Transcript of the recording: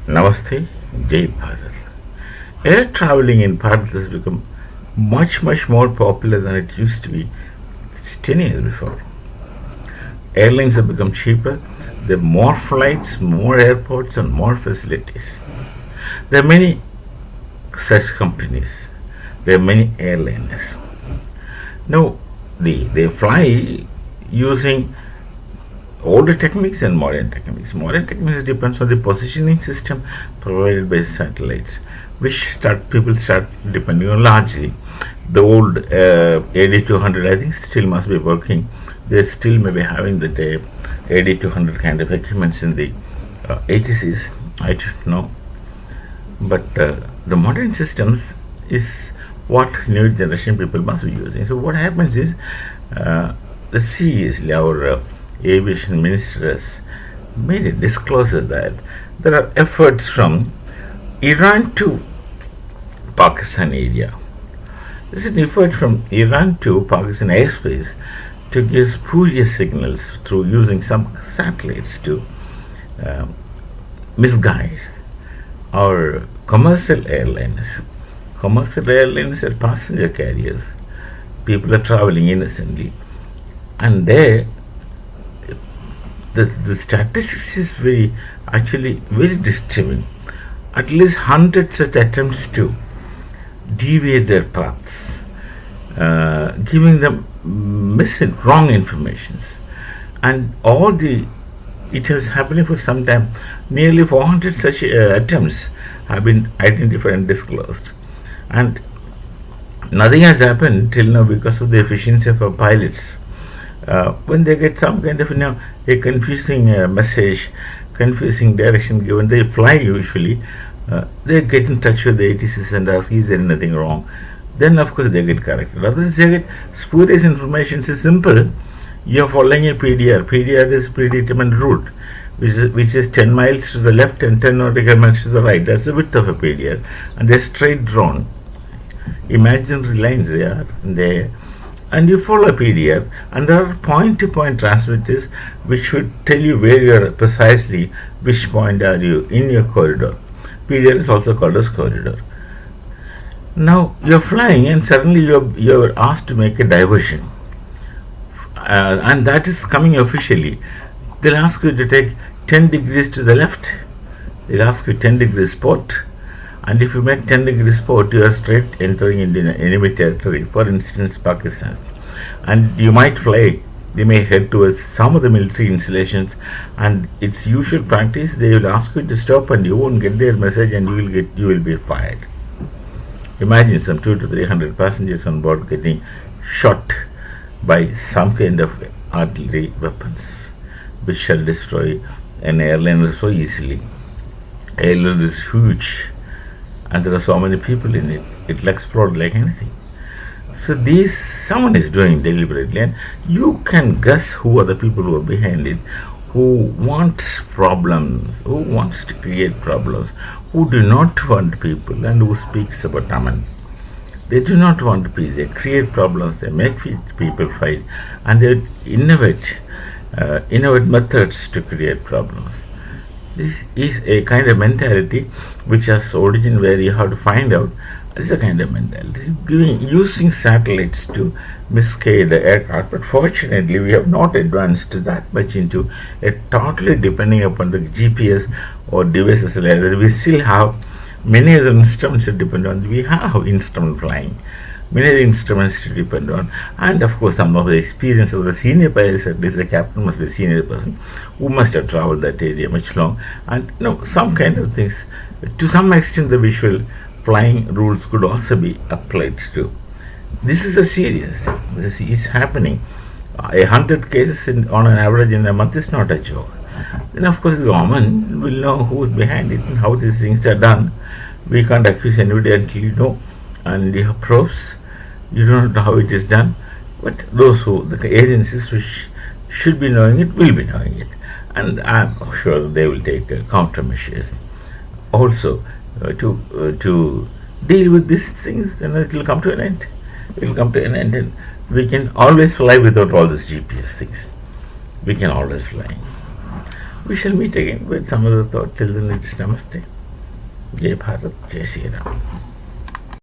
Namaste, Jai Bharat. Air traveling in Bharat has become much more popular than it used to be 10 years before. Airlines have become cheaper, there are more flights, more airports, and more facilities. There are many such companies, there are many airliners. Now, they fly using older techniques and modern techniques. Modern techniques depends on the positioning system provided by satellites, which people start depending on largely. The old AD200, I think, still must be working. They still may be having the AD200 kind of equipments in the ATCs. I don't know, but the modern systems is what new generation people must be using. So what happens is, the CES, our aviation minister, has made a disclosure that there are efforts from Iran to Pakistan area. This is an effort from Iran to Pakistan airspace to give spurious signals through using some satellites to misguide our commercial airlines. Commercial airlines are passenger carriers. People are traveling innocently, and there the statistics is very disturbing. At least 100 such attempts to deviate their paths, giving them wrong informations, and it was happening for some time. Nearly 400 such attempts have been identified and disclosed, and nothing has happened till now because of the efficiency of our pilots. When they get some kind of a confusing message, confusing direction given, they fly usually. They get in touch with the ATCs and ask, is there anything wrong? Then of course they get corrected. Otherwise they get spurious information. It's simple. You are following a PDR. PDR is predetermined route, which is 10 miles to the left and 10 nautical miles to the right. That's the width of a PDR, and they're straight drawn. Imaginary lines they are there, and you follow PDR, and there are point-to-point transmitters which should tell you where you are precisely, which point are you in your corridor. PDR is also called as corridor. Now you're flying, and suddenly you're asked to make a diversion, and that is coming officially. They'll ask you to take 10 degrees to the left. They'll ask you 10 degrees port, and if you make 10 degrees port, you are straight entering into enemy territory, for instance Pakistan, and you might fly. They may head towards some of the military installations, and it's usual practice. They will ask you to stop, and you won't get their message, and you will be fired. Imagine some 200 to 300 passengers on board getting shot by some kind of artillery weapons, which shall destroy an airliner so easily. Airliner is huge, and there are so many people in it. It will explode like anything. So someone is doing deliberately, and you can guess who are the people who are behind it, who want problems, who wants to create problems, who do not want people, and who speaks about Aman. They do not want peace. They create problems. They make people fight, and they innovate methods to create problems. This is a kind of mentality which has origin where you have to find out. It's a kind of mentality using satellites to misguide the aircraft, but fortunately we have not advanced that much into a totally depending upon the GPS or devices. We still have many other instruments to depend on. We have instrument flying, many other instruments to depend on, and of course some of the experience of the senior pilots. At least the captain must be a senior person who must have traveled that area much long, and some kind of things. To some extent, the visual flying rules could also be applied to. This is a serious thing. This is happening. 100 cases on an average in a month is not a joke. Then of course the government will know who is behind it and how these things are done. We can't accuse anybody until you know, and you have proofs. You don't know how it is done, but the agencies which should be knowing it will be knowing it, and I'm sure they will take countermeasures also to deal with these things. Then it will come to an end. It will come to an end, and we can always fly without all these GPS things. We can always fly. We shall meet again with some other thought. Till then, it is Namaste. Jai Bharat, Jai Shri Ram.